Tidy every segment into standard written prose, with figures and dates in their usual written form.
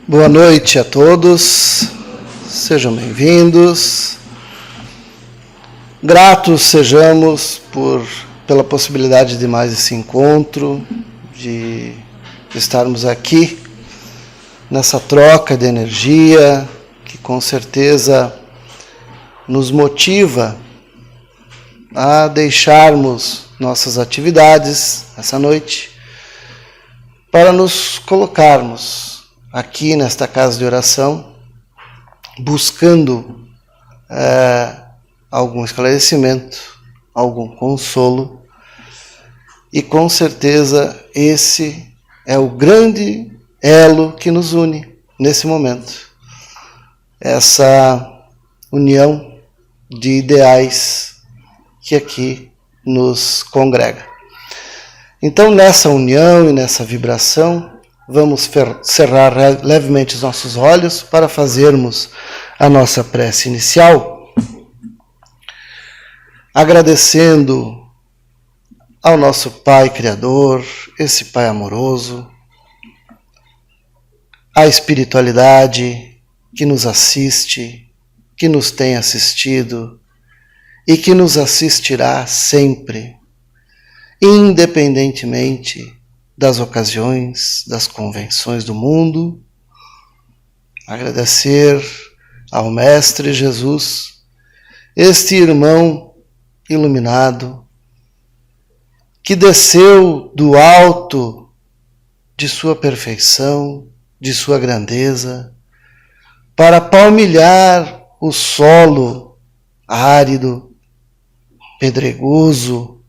Boa noite a todos, sejam bem-vindos. Gratos sejamos pela possibilidade de mais esse encontro, de estarmos aqui nessa troca de energia que com certeza nos motiva a deixarmos nossas atividades essa noite para nos colocarmos aqui nesta casa de oração, buscando algum esclarecimento, algum consolo, e com certeza esse é o grande elo que nos une nesse momento, essa união de ideais que aqui nos congrega. Então, nessa união e nessa vibração, vamos cerrar levemente os nossos olhos para fazermos a nossa prece inicial, agradecendo ao nosso Pai Criador, esse Pai amoroso, a espiritualidade que nos assiste, que nos tem assistido e que nos assistirá sempre, independentemente das ocasiões, das convenções do mundo. Agradecer ao Mestre Jesus, este irmão iluminado, que desceu do alto de sua perfeição, de sua grandeza, para palmilhar o solo árido, pedregoso,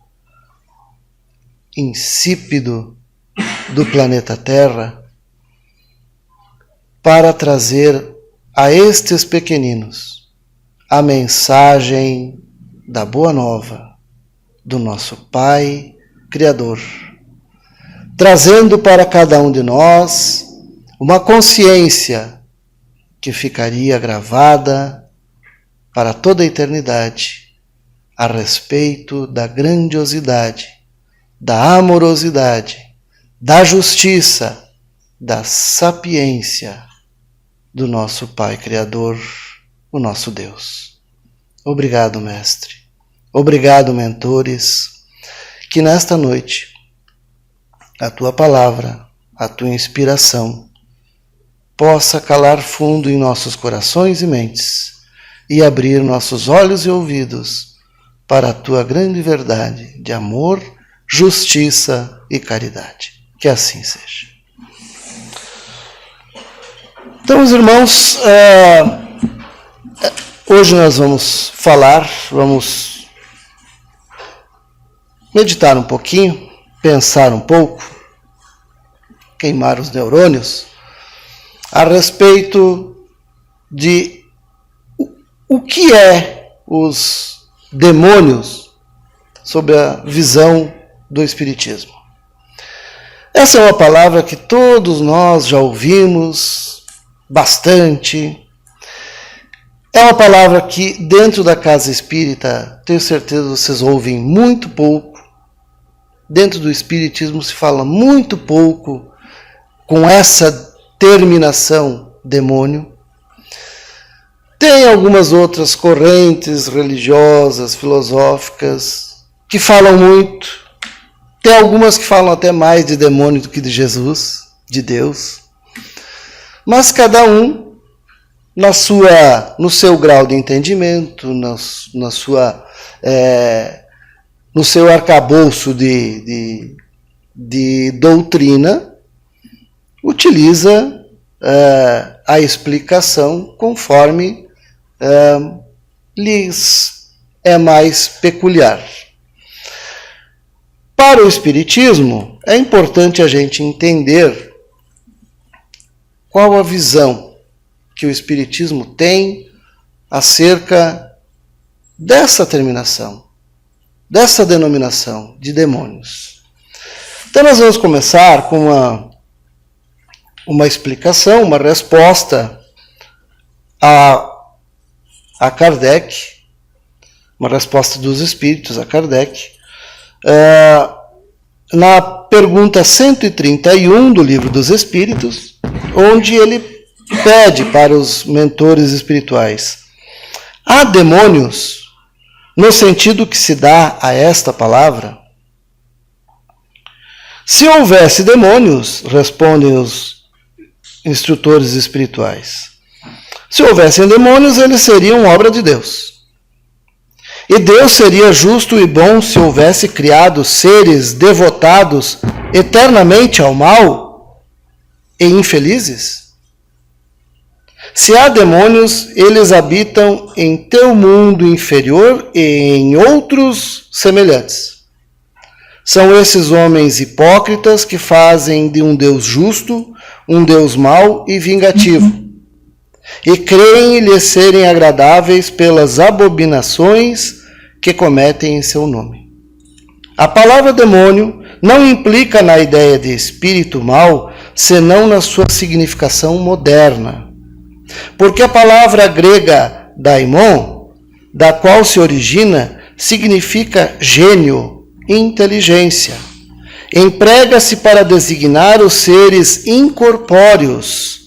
insípido do planeta Terra, para trazer a estes pequeninos a mensagem da Boa Nova do nosso Pai Criador, trazendo para cada um de nós uma consciência que ficaria gravada para toda a eternidade a respeito da grandiosidade, da amorosidade, da justiça, da sapiência do nosso Pai Criador, o nosso Deus. Obrigado, Mestre. Obrigado, mentores, que nesta noite a Tua palavra, a Tua inspiração, possa calar fundo em nossos corações e mentes e abrir nossos olhos e ouvidos para a Tua grande verdade de amor, justiça e caridade. Que assim seja. Então, os irmãos, hoje nós vamos meditar um pouquinho, pensar um pouco, queimar os neurônios, a respeito de o que é os demônios sob a visão do Espiritismo. Essa é uma palavra que todos nós já ouvimos bastante. É uma palavra que dentro da casa espírita, tenho certeza vocês ouvem muito pouco. Dentro do Espiritismo se fala muito pouco com essa terminação demônio. Tem algumas outras correntes religiosas, filosóficas, que falam muito. Tem algumas que falam até mais de demônio do que de Jesus, de Deus. Mas cada um, no seu grau de entendimento, no seu arcabouço de doutrina, utiliza a explicação conforme lhes é mais peculiar. Para o Espiritismo, é importante a gente entender qual a visão que o Espiritismo tem acerca dessa terminação, dessa denominação de demônios. Então nós vamos começar com uma explicação, uma resposta a Kardec, uma resposta dos Espíritos a Kardec, na pergunta 131 do Livro dos Espíritos, onde ele pede para os mentores espirituais: há demônios no sentido que se dá a esta palavra? Se houvesse demônios, respondem os instrutores espirituais, se houvessem demônios, eles seriam obra de Deus. E Deus seria justo e bom se houvesse criado seres devotados eternamente ao mal e infelizes? Se há demônios, eles habitam em teu mundo inferior e em outros semelhantes. São esses homens hipócritas que fazem de um Deus justo um Deus mau e vingativo, e creem lhes serem agradáveis pelas abominações que cometem em seu nome. A palavra demônio não implica na ideia de espírito mau, senão na sua significação moderna. Porque a palavra grega daimon, da qual se origina, significa gênio, inteligência. Emprega-se para designar os seres incorpóreos,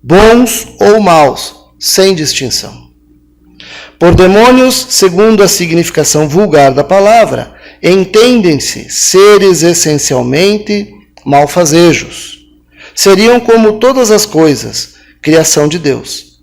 bons ou maus, sem distinção. Por demônios, segundo a significação vulgar da palavra, entendem-se seres essencialmente malfazejos. Seriam como todas as coisas, criação de Deus.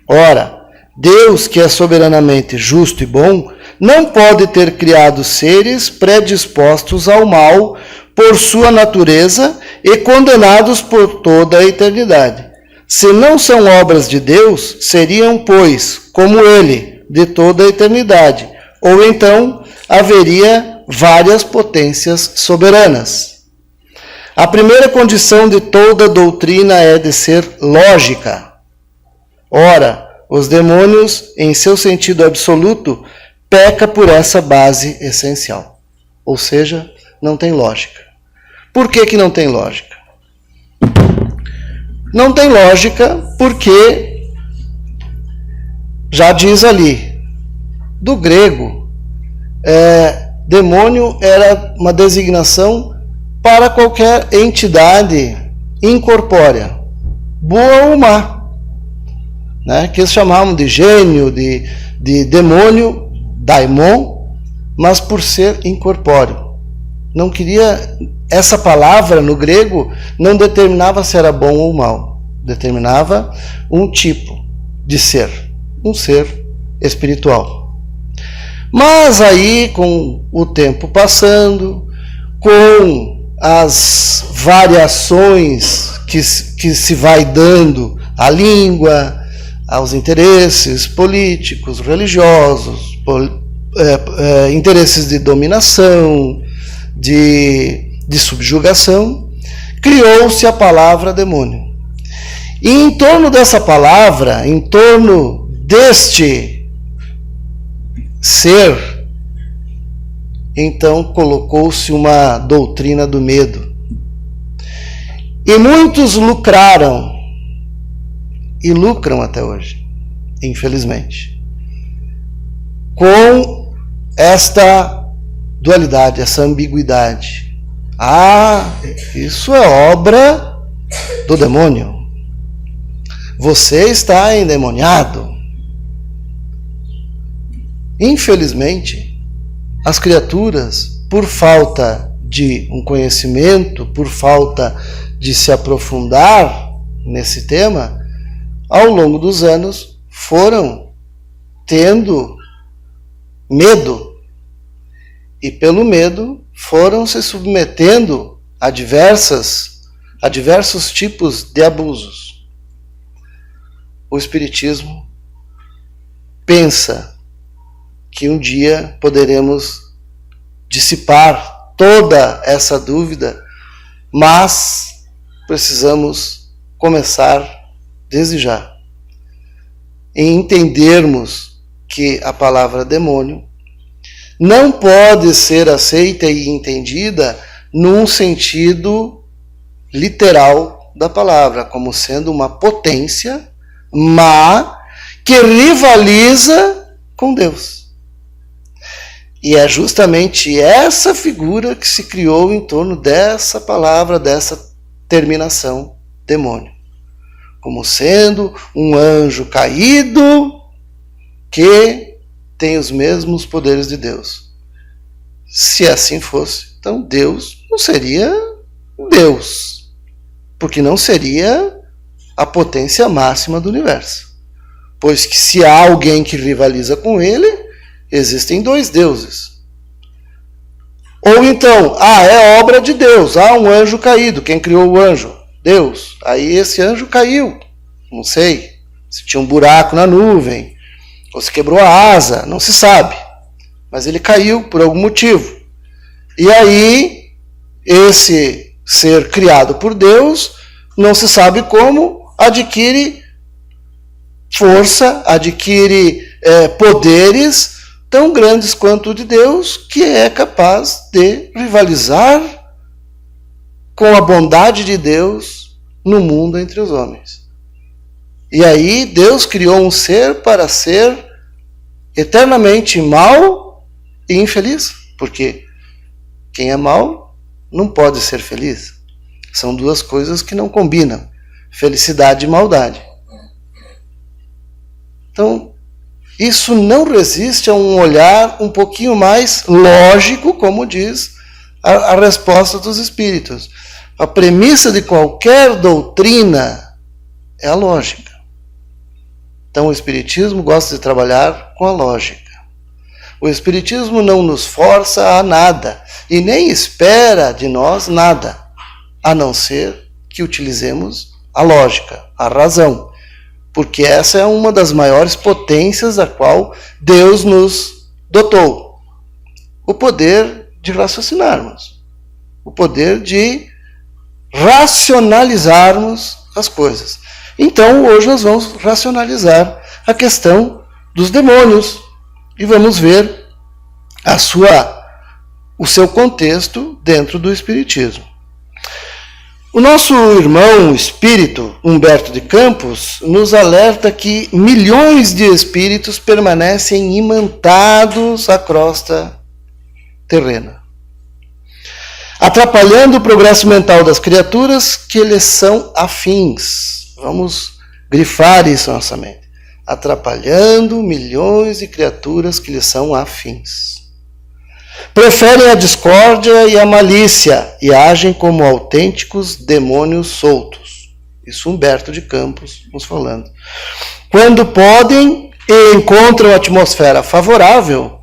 Ora, Deus, que é soberanamente justo e bom, não pode ter criado seres predispostos ao mal por sua natureza e condenados por toda a eternidade. Se não são obras de Deus, seriam, pois, como ele, de toda a eternidade. Ou então, haveria várias potências soberanas. A primeira condição de toda doutrina é de ser lógica. Ora, os demônios, em seu sentido absoluto, pecam por essa base essencial. Ou seja, não tem lógica. Por que não tem lógica? Não tem lógica porque, já diz ali, do grego, demônio era uma designação para qualquer entidade incorpórea, boa ou má, né? Que eles chamavam de gênio, de demônio, daimon, mas por ser incorpóreo. Não queria... Essa palavra no grego não determinava se era bom ou mal. Determinava um tipo de ser. Um ser espiritual. Mas aí, com o tempo passando, com as variações que se vai dando à língua, aos interesses políticos, religiosos, interesses de dominação, de subjugação, criou-se a palavra demônio. E em torno dessa palavra, em torno deste ser, então colocou-se uma doutrina do medo. E muitos lucraram, e lucram até hoje, infelizmente, com esta dualidade, essa ambiguidade. Isso é obra do demônio. Você está endemoniado. Infelizmente, as criaturas, por falta de um conhecimento, por falta de se aprofundar nesse tema, ao longo dos anos foram tendo medo. E pelo medo foram se submetendo a diversos tipos de abusos. O Espiritismo pensa que um dia poderemos dissipar toda essa dúvida, mas precisamos começar desde já em entendermos que a palavra demônio não pode ser aceita e entendida num sentido literal da palavra, como sendo uma potência má que rivaliza com Deus. E é justamente essa figura que se criou em torno dessa palavra, dessa terminação, demônio. como sendo um anjo caído que tem os mesmos poderes de Deus. Se assim fosse, então Deus não seria Deus, porque não seria a potência máxima do universo. Pois que se há alguém que rivaliza com ele, existem dois deuses. Ou então, é obra de Deus, um anjo caído, quem criou o anjo? Deus. Aí esse anjo caiu, não sei, se tinha um buraco na nuvem, ou se quebrou a asa, não se sabe. Mas ele caiu por algum motivo. E aí, esse ser criado por Deus, não se sabe como, adquire força, adquire poderes tão grandes quanto o de Deus, que é capaz de rivalizar com a bondade de Deus no mundo entre os homens. E aí Deus criou um ser para ser eternamente mau e infeliz, porque quem é mau não pode ser feliz. São duas coisas que não combinam, felicidade e maldade. Então, isso não resiste a um olhar um pouquinho mais lógico, como diz a resposta dos espíritos. A premissa de qualquer doutrina é a lógica. Então o Espiritismo gosta de trabalhar com a lógica. O Espiritismo não nos força a nada e nem espera de nós nada, a não ser que utilizemos a lógica, a razão. Porque essa é uma das maiores potências a qual Deus nos dotou. O poder de raciocinarmos. O poder de racionalizarmos as coisas. Então, hoje nós vamos racionalizar a questão dos demônios e vamos ver o seu contexto dentro do Espiritismo. O nosso irmão espírito, Humberto de Campos, nos alerta que milhões de espíritos permanecem imantados à crosta terrena, atrapalhando o progresso mental das criaturas que lhes são afins. Vamos grifar isso na nossa mente. Atrapalhando milhões de criaturas que lhes são afins. Preferem a discórdia e a malícia e agem como autênticos demônios soltos. Isso Humberto de Campos nos falando. Quando podem e encontram a atmosfera favorável,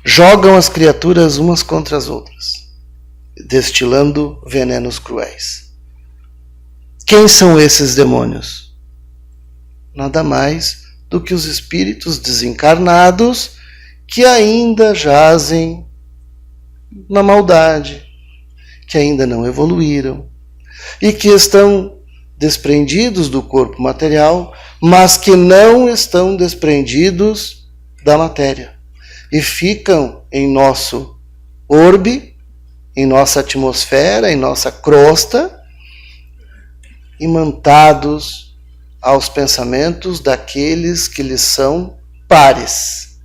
jogam as criaturas umas contra as outras, destilando venenos cruéis. Quem são esses demônios? Nada mais do que os espíritos desencarnados que ainda jazem na maldade, que ainda não evoluíram e que estão desprendidos do corpo material, mas que não estão desprendidos da matéria e ficam em nosso orbe, em nossa atmosfera, em nossa crosta, imantados aos pensamentos daqueles que lhes são pares.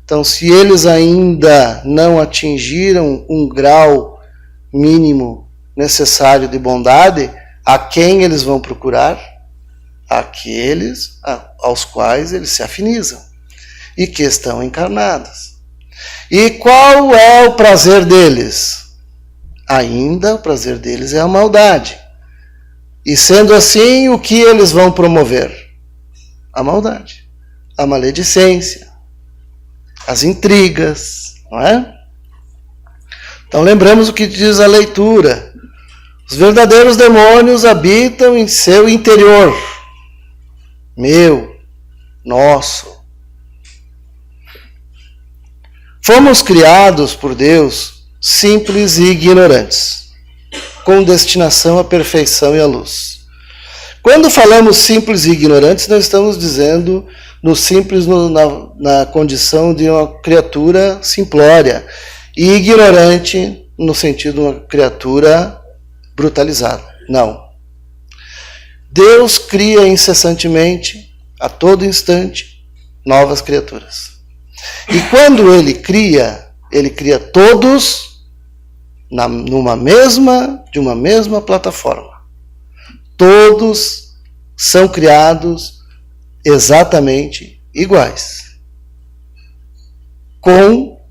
Então, se eles ainda não atingiram um grau mínimo necessário de bondade, a quem eles vão procurar? Aqueles aos quais eles se afinizam e que estão encarnados. E qual é o prazer deles? Ainda o prazer deles é a maldade. E sendo assim, o que eles vão promover? A maldade, a maledicência, as intrigas, não é? Então lembramos o que diz a leitura. Os verdadeiros demônios habitam em seu interior. Meu, nosso. Fomos criados por Deus simples e ignorantes, com destinação à perfeição e à luz. Quando falamos simples e ignorantes, nós estamos dizendo no simples na condição de uma criatura simplória e ignorante no sentido de uma criatura brutalizada. Não. Deus cria incessantemente, a todo instante, novas criaturas. E quando Ele cria todos de uma mesma plataforma. Todos são criados exatamente iguais, com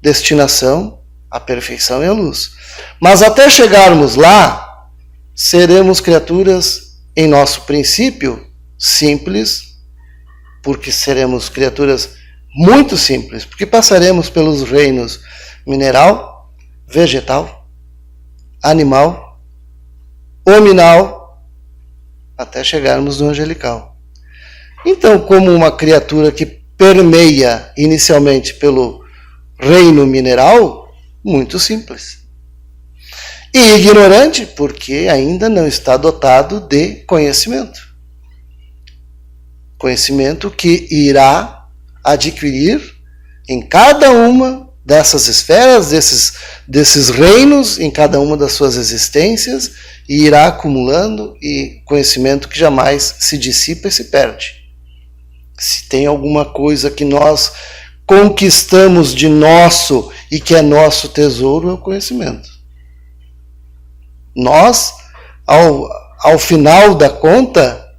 destinação à perfeição e à luz. Mas até chegarmos lá, seremos criaturas, em nosso princípio, simples, porque seremos criaturas muito simples, porque passaremos pelos reinos mineral, vegetal, animal, hominal, até chegarmos no angelical. Então, como uma criatura que permeia inicialmente pelo reino mineral, muito simples. E ignorante, porque ainda não está dotado de conhecimento. Conhecimento que irá adquirir em cada uma dessas esferas, desses reinos, em cada uma das suas existências, e irá acumulando, e conhecimento que jamais se dissipa e se perde. Se tem alguma coisa que nós conquistamos de nosso e que é nosso tesouro, é o conhecimento. Nós, ao final da conta,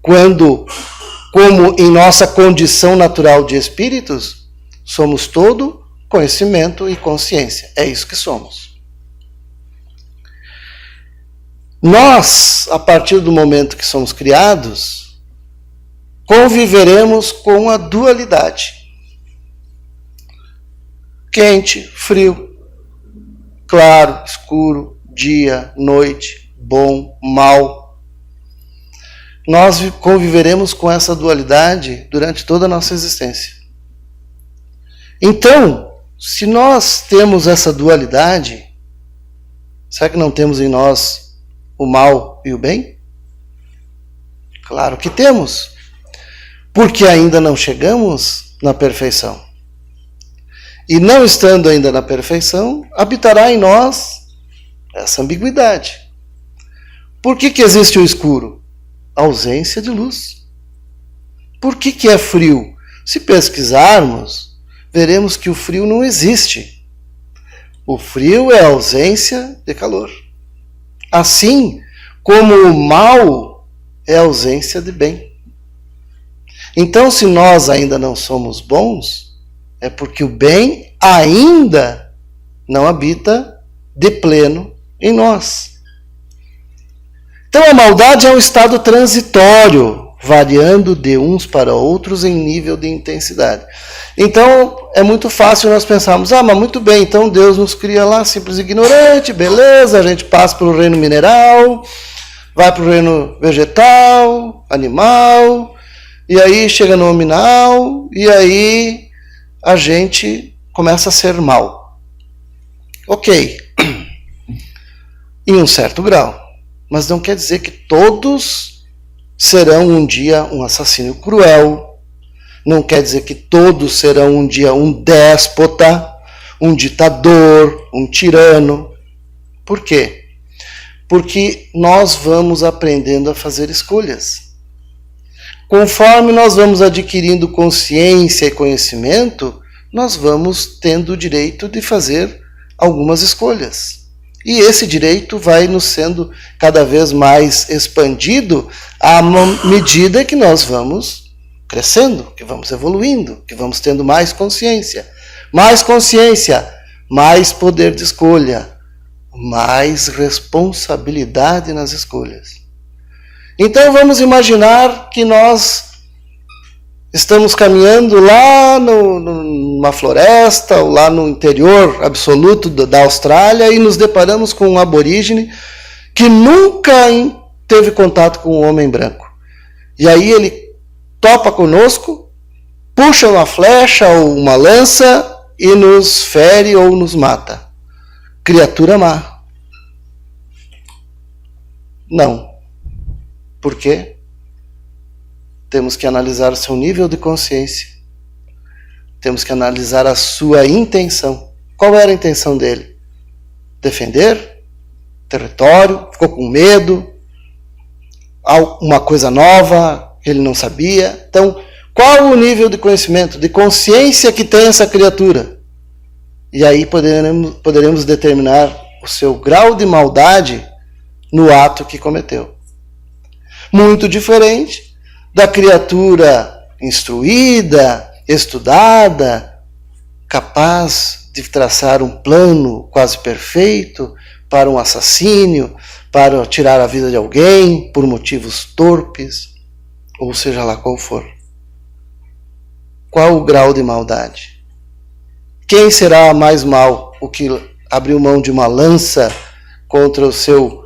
como em nossa condição natural de espíritos, somos todo conhecimento e consciência. É isso que somos. Nós, a partir do momento que somos criados, conviveremos com a dualidade. Quente, frio, claro, escuro, dia, noite, bom, mal. Nós conviveremos com essa dualidade durante toda a nossa existência. Então, se nós temos essa dualidade, será que não temos em nós o mal e o bem? Claro que temos, porque ainda não chegamos na perfeição. E não estando ainda na perfeição, habitará em nós essa ambiguidade. Por que existe o escuro? A ausência de luz. Por que é frio? Se pesquisarmos, veremos que o frio não existe. O frio é a ausência de calor. Assim como o mal é a ausência de bem. Então, se nós ainda não somos bons, é porque o bem ainda não habita de pleno em nós. Então a maldade é um estado transitório, variando de uns para outros em nível de intensidade. Então é muito fácil nós pensarmos, mas muito bem, então Deus nos cria lá simples e ignorante, beleza, a gente passa pelo reino mineral, vai para o reino vegetal, animal, e aí chega no nominal, e aí a gente começa a ser mal. Ok, em um certo grau, mas não quer dizer que todos serão um dia um assassino cruel, não quer dizer que todos serão um dia um déspota, um ditador, um tirano. Por quê? Porque nós vamos aprendendo a fazer escolhas. Conforme nós vamos adquirindo consciência e conhecimento, nós vamos tendo o direito de fazer algumas escolhas. E esse direito vai nos sendo cada vez mais expandido à medida que nós vamos crescendo, que vamos evoluindo, que vamos tendo mais consciência. Mais consciência, mais poder de escolha, mais responsabilidade nas escolhas. Então vamos imaginar que nós estamos caminhando lá numa floresta, ou lá no interior absoluto da Austrália, e nos deparamos com um aborígene que nunca teve contato com um homem branco. E aí ele topa conosco, puxa uma flecha ou uma lança e nos fere ou nos mata. Criatura má. Não. Por quê? Temos que analisar o seu nível de consciência. Temos que analisar a sua intenção. Qual era a intenção dele? Defender território, ficou com medo, uma coisa nova que ele não sabia. Então, qual o nível de conhecimento, de consciência que tem essa criatura? E aí poderemos determinar o seu grau de maldade no ato que cometeu. Muito diferente da criatura instruída, estudada, capaz de traçar um plano quase perfeito para um assassínio, para tirar a vida de alguém por motivos torpes, ou seja lá qual for. Qual o grau de maldade? Quem será mais mal? O que abriu mão de uma lança contra o seu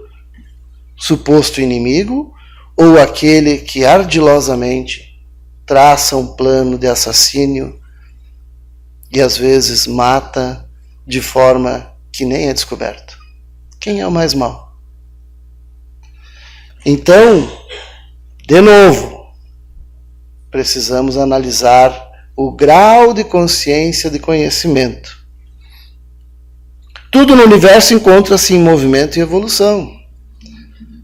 suposto inimigo, ou aquele que ardilosamente traça um plano de assassínio e às vezes mata de forma que nem é descoberto? Quem é o mais mau? Então, de novo, precisamos analisar o grau de consciência, de conhecimento. Tudo no universo encontra-se em movimento e evolução.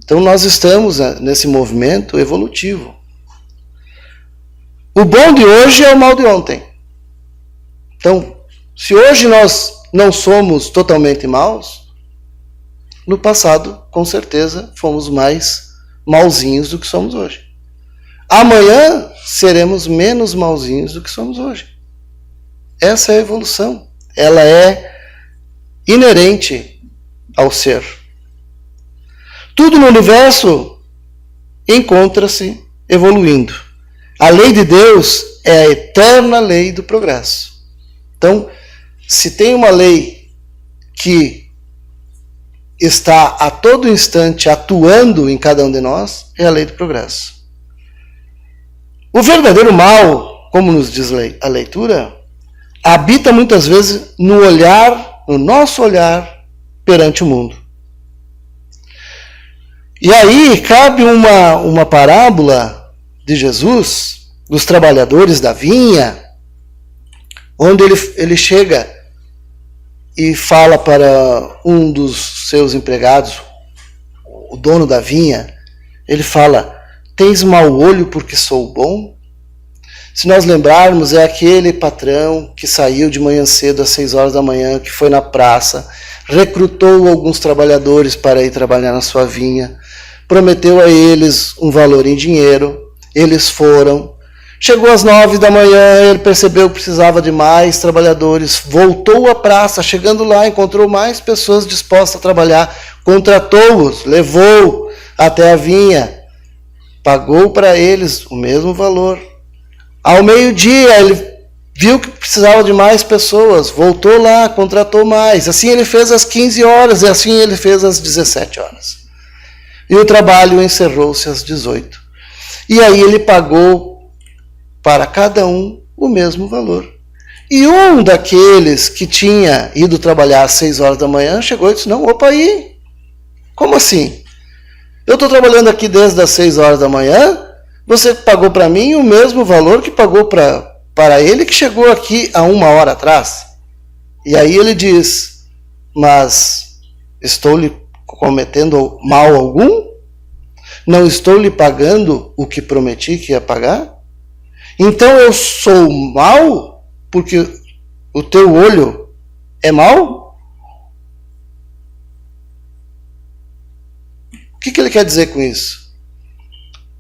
Então nós estamos nesse movimento evolutivo. O bom de hoje é o mal de ontem. Então, se hoje nós não somos totalmente maus, no passado, com certeza, fomos mais malzinhos do que somos hoje. Amanhã seremos menos malzinhos do que somos hoje. Essa é a evolução. Ela é inerente ao ser. Tudo no universo encontra-se evoluindo. A lei de Deus é a eterna lei do progresso. Então, se tem uma lei que está a todo instante atuando em cada um de nós, é a lei do progresso. O verdadeiro mal, como nos diz a leitura, habita muitas vezes no olhar, no nosso olhar perante o mundo. E aí cabe uma parábola de Jesus, dos trabalhadores da vinha, onde ele chega e fala para um dos seus empregados, o dono da vinha, ele fala: tens mau olho porque sou bom? Se nós lembrarmos, é aquele patrão que saiu de manhã cedo às 6 horas da manhã, que foi na praça, recrutou alguns trabalhadores para ir trabalhar na sua vinha, prometeu a eles um valor em dinheiro, eles foram. Chegou às 9 da manhã, ele percebeu que precisava de mais trabalhadores, voltou à praça, chegando lá, encontrou mais pessoas dispostas a trabalhar, contratou-os, levou até a vinha, pagou para eles o mesmo valor. Ao meio-dia, ele viu que precisava de mais pessoas, voltou lá, contratou mais. Assim ele fez às 15 horas e assim ele fez às 17 horas. E o trabalho encerrou-se às 18. E aí ele pagou para cada um o mesmo valor. E um daqueles que tinha ido trabalhar às 6 horas da manhã chegou e disse: não, opa aí, como assim? Eu estou trabalhando aqui desde as 6 horas da manhã, você pagou para mim o mesmo valor que pagou para ele que chegou aqui há 1 hora atrás. E aí ele diz: mas estou lhe cometendo mal algum? Não estou lhe pagando o que prometi que ia pagar? Então eu sou mau porque o teu olho é mau? O que ele quer dizer com isso?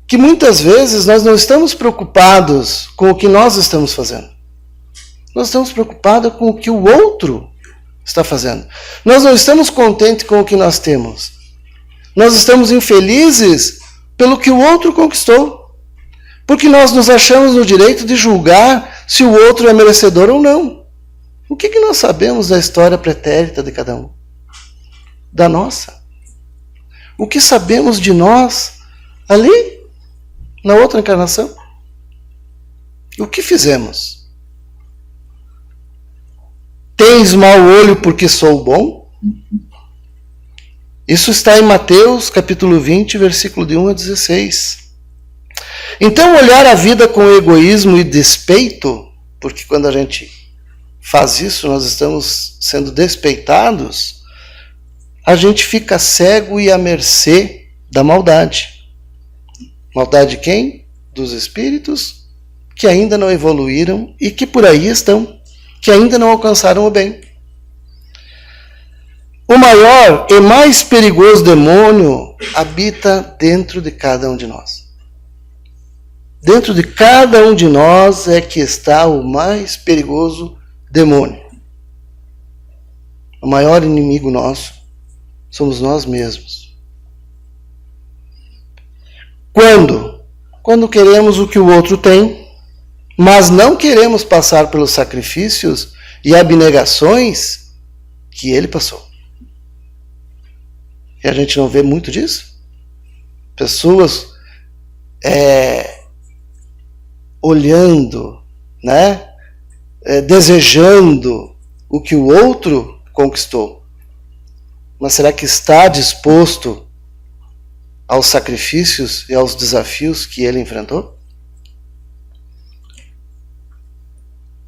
Que muitas vezes nós não estamos preocupados com o que nós estamos fazendo. Nós estamos preocupados com o que o outro está fazendo. Nós não estamos contentes com o que nós temos. Nós estamos infelizes pelo que o outro conquistou. Porque nós nos achamos no direito de julgar se o outro é merecedor ou não. O que nós sabemos da história pretérita de cada um? Da nossa. O que sabemos de nós ali, na outra encarnação? O que fizemos? Tens mau olho porque sou bom? Isso está em Mateus, capítulo 20, versículo de 1 a 16. Então, olhar a vida com egoísmo e despeito, porque quando a gente faz isso, nós estamos sendo despeitados, a gente fica cego e à mercê da maldade. Maldade de quem? Dos espíritos que ainda não evoluíram e que por aí estão, que ainda não alcançaram o bem. o maior e mais perigoso demônio habita dentro de cada um de nós. Dentro de cada um de nós é que está o mais perigoso demônio. O maior inimigo nosso somos nós mesmos. Quando queremos o que o outro tem, mas não queremos passar pelos sacrifícios e abnegações que ele passou. E a gente não vê muito disso? Pessoas olhando, né? Desejando o que o outro conquistou. Mas será que está disposto aos sacrifícios e aos desafios que ele enfrentou?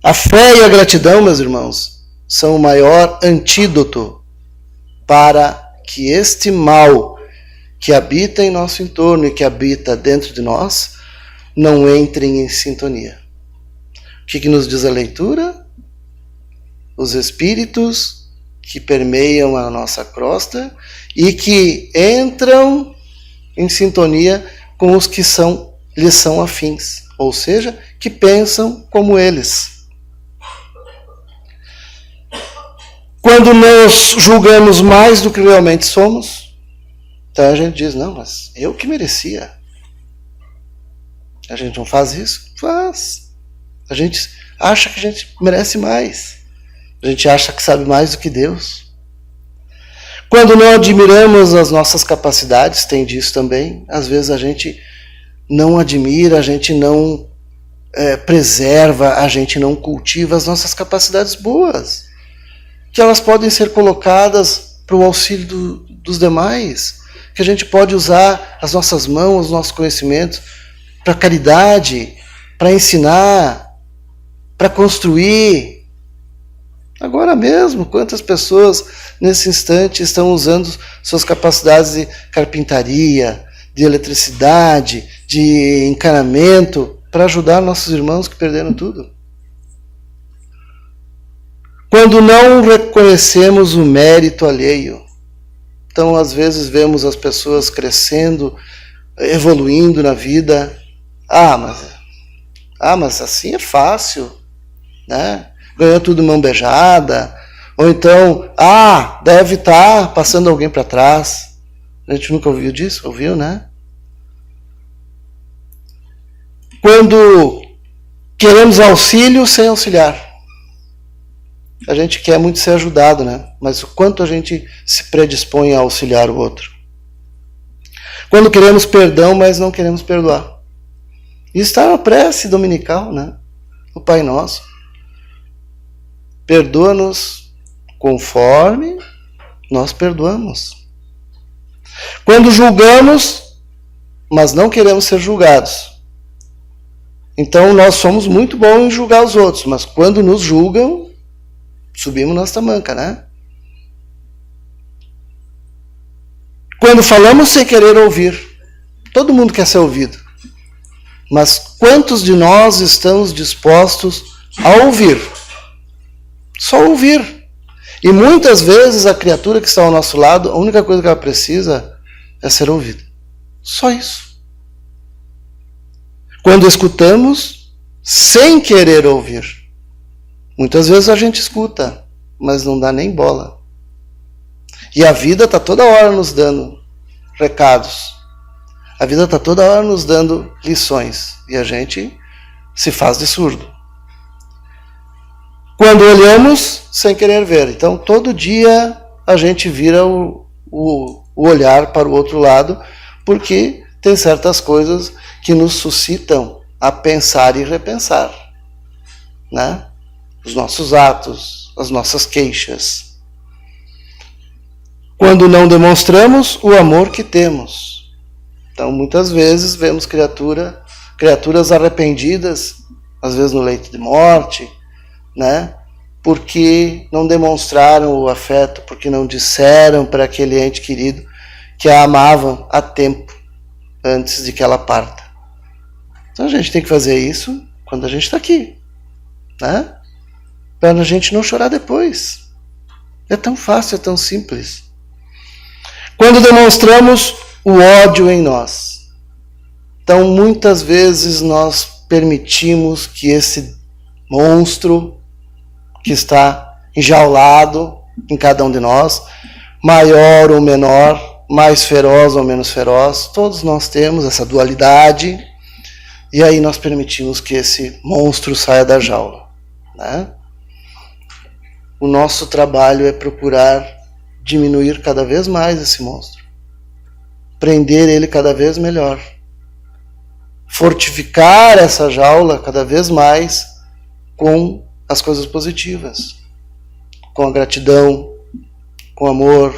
A fé e a gratidão, meus irmãos, são o maior antídoto para que este mal que habita em nosso entorno e que habita dentro de nós não entrem em sintonia. O que nos diz a leitura? Os espíritos que permeiam a nossa crosta e que entram em sintonia com os que lhes são afins, ou seja, que pensam como eles. Quando nos julgamos mais do que realmente somos, então a gente diz, não, mas eu que merecia. A gente não faz isso? Faz. A gente acha que a gente merece mais. A gente acha que sabe mais do que Deus. Quando não admiramos as nossas capacidades, tem disso também. Às vezes a gente não admira, a gente não preserva, a gente não cultiva as nossas capacidades boas. Que elas podem ser colocadas para o auxílio dos demais. Que a gente pode usar as nossas mãos, os nossos conhecimentos para caridade, para ensinar, para construir. Agora mesmo, quantas pessoas nesse instante estão usando suas capacidades de carpintaria, de eletricidade, de encanamento, para ajudar nossos irmãos que perderam tudo? Quando não reconhecemos o mérito alheio, então às vezes vemos as pessoas crescendo, evoluindo na vida. Mas assim é fácil, né? Ganhou tudo mão beijada. Ou então, deve estar passando alguém para trás. A gente nunca ouviu disso? Ouviu, né? Quando queremos auxílio sem auxiliar. A gente quer muito ser ajudado, né? Mas o quanto a gente se predispõe a auxiliar o outro. Quando queremos perdão, mas não queremos perdoar. Isso está na prece dominical, né? O Pai Nosso. Perdoa-nos conforme nós perdoamos. Quando julgamos, mas não queremos ser julgados. Então nós somos muito bons em julgar os outros, mas quando nos julgam, subimos nossa tamanca, né? Quando falamos sem querer ouvir, todo mundo quer ser ouvido. Mas quantos de nós estamos dispostos a ouvir? Só ouvir. E muitas vezes a criatura que está ao nosso lado, a única coisa que ela precisa é ser ouvida. Só isso. Quando escutamos, sem querer ouvir. Muitas vezes a gente escuta, mas não dá nem bola. E a vida está toda hora nos dando recados. A vida está toda hora nos dando lições. E a gente se faz de surdo. Quando olhamos, sem querer ver. Então, todo dia a gente vira o olhar para o outro lado, porque tem certas coisas que nos suscitam a pensar e repensar, né? Os nossos atos, as nossas queixas. Quando não demonstramos o amor que temos. Então, muitas vezes vemos criaturas arrependidas, às vezes no leito de morte, né? Porque não demonstraram o afeto, porque não disseram para aquele ente querido que a amavam a tempo, antes de que ela parta. Então a gente tem que fazer isso quando a gente está aqui, né? Para a gente não chorar depois. É tão fácil, é tão simples. Quando demonstramos o ódio em nós, então muitas vezes nós permitimos que esse monstro que está enjaulado em cada um de nós, maior ou menor, mais feroz ou menos feroz, todos nós temos essa dualidade, e aí nós permitimos que esse monstro saia da jaula, né? O nosso trabalho é procurar diminuir cada vez mais esse monstro, prender ele cada vez melhor, fortificar essa jaula cada vez mais com as coisas positivas, com a gratidão, com amor,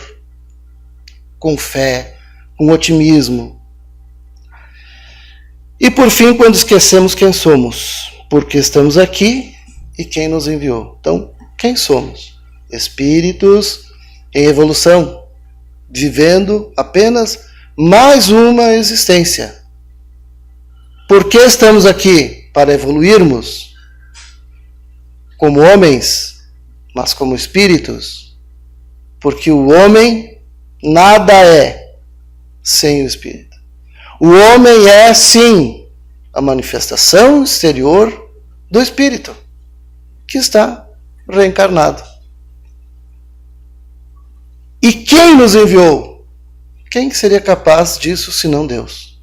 com fé, com otimismo. E por fim, quando esquecemos quem somos, porque estamos aqui e quem nos enviou. Então, quem somos? Espíritos em evolução, vivendo apenas mais uma existência. Por que estamos aqui? Para evoluirmos como homens, mas como espíritos, porque o homem nada é sem o espírito. O homem é, sim, a manifestação exterior do espírito, que está reencarnado. E quem nos enviou? Quem seria capaz disso senão Deus?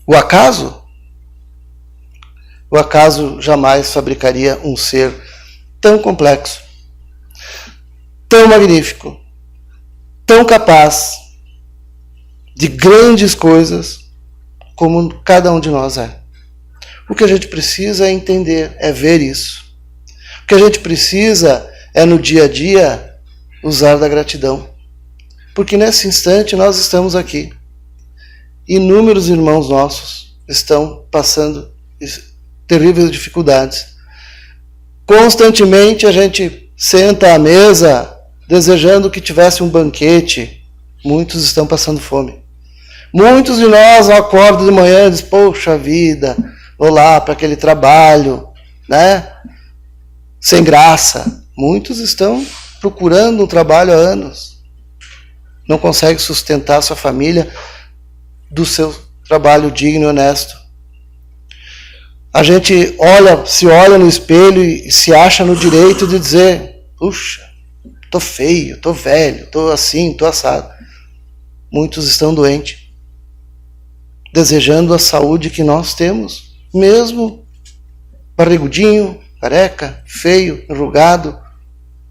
O acaso? O acaso jamais fabricaria um ser tão complexo, tão magnífico, tão capaz de grandes coisas como cada um de nós é. O que a gente precisa é entender, é ver isso. O que a gente precisa é no dia a dia usar da gratidão. Porque nesse instante nós estamos aqui. Inúmeros irmãos nossos estão passando terríveis dificuldades. Constantemente a gente senta à mesa desejando que tivesse um banquete. Muitos estão passando fome. Muitos de nós acordam de manhã e dizem, poxa vida, vou lá para aquele trabalho, né? Sem graça. Muitos estão procurando um trabalho há anos. Não conseguem sustentar sua família do seu trabalho digno e honesto. A gente se olha no espelho e se acha no direito de dizer, puxa, tô feio, tô velho, tô assim, tô assado. Muitos estão doentes, desejando a saúde que nós temos, mesmo barrigudinho, careca, feio, enrugado,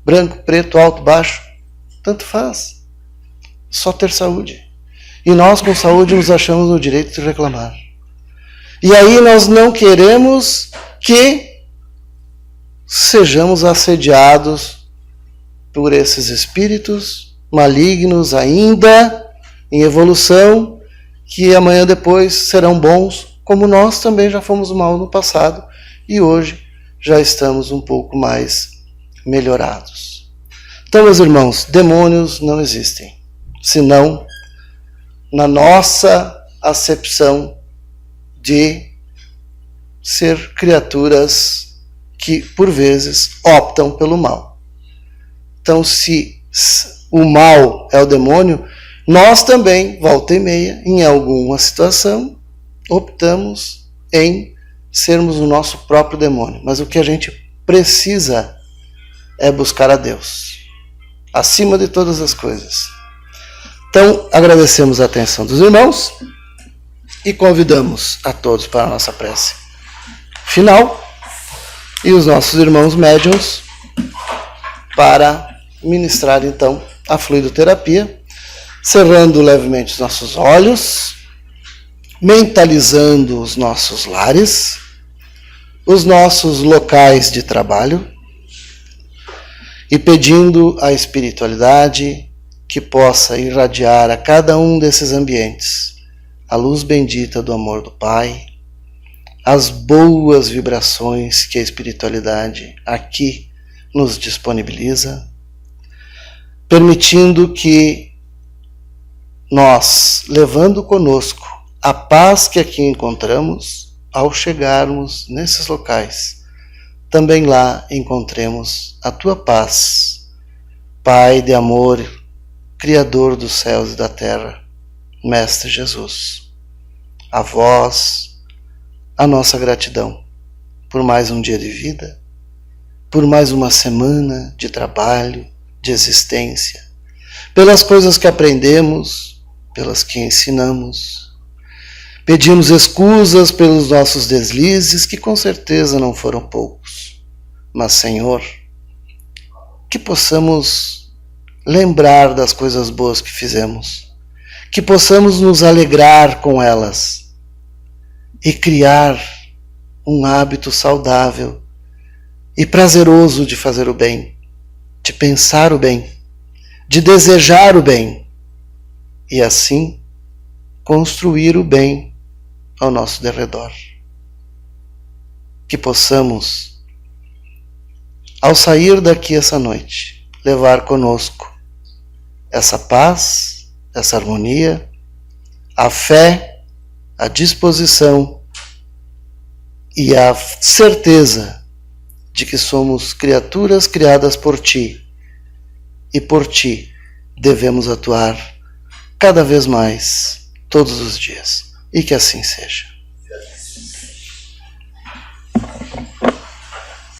branco, preto, alto, baixo, tanto faz. Só ter saúde. E nós com saúde nos achamos no direito de reclamar. E aí nós não queremos que sejamos assediados por esses espíritos malignos ainda em evolução, que amanhã depois serão bons, como nós também já fomos mal no passado e hoje já estamos um pouco mais melhorados. Então, meus irmãos, demônios não existem, senão na nossa acepção de ser criaturas que, por vezes, optam pelo mal. Então, se o mal é o demônio, nós também, volta e meia, em alguma situação, optamos em sermos o nosso próprio demônio. Mas o que a gente precisa é buscar a Deus, acima de todas as coisas. Então, agradecemos a atenção dos irmãos e convidamos a todos para a nossa prece final e os nossos irmãos médiuns para ministrar, então, a fluidoterapia, cerrando levemente os nossos olhos, mentalizando os nossos lares, os nossos locais de trabalho e pedindo à espiritualidade que possa irradiar a cada um desses ambientes a luz bendita do amor do Pai, as boas vibrações que a espiritualidade aqui nos disponibiliza, permitindo que nós, levando conosco a paz que aqui encontramos, ao chegarmos nesses locais, também lá encontremos a tua paz, Pai de amor, Criador dos céus e da terra, Mestre Jesus. A vós, a nossa gratidão por mais um dia de vida, por mais uma semana de trabalho, de existência, pelas coisas que aprendemos, pelas que ensinamos. Pedimos escusas pelos nossos deslizes, que com certeza não foram poucos. Mas, Senhor, que possamos lembrar das coisas boas que fizemos, que possamos nos alegrar com elas e criar um hábito saudável e prazeroso de fazer o bem, de pensar o bem, de desejar o bem e assim construir o bem ao nosso derredor. Que possamos, ao sair daqui essa noite, levar conosco essa paz, essa harmonia, a fé, a disposição e a certeza de que somos criaturas criadas por Ti e por Ti devemos atuar cada vez mais, todos os dias. E que assim seja.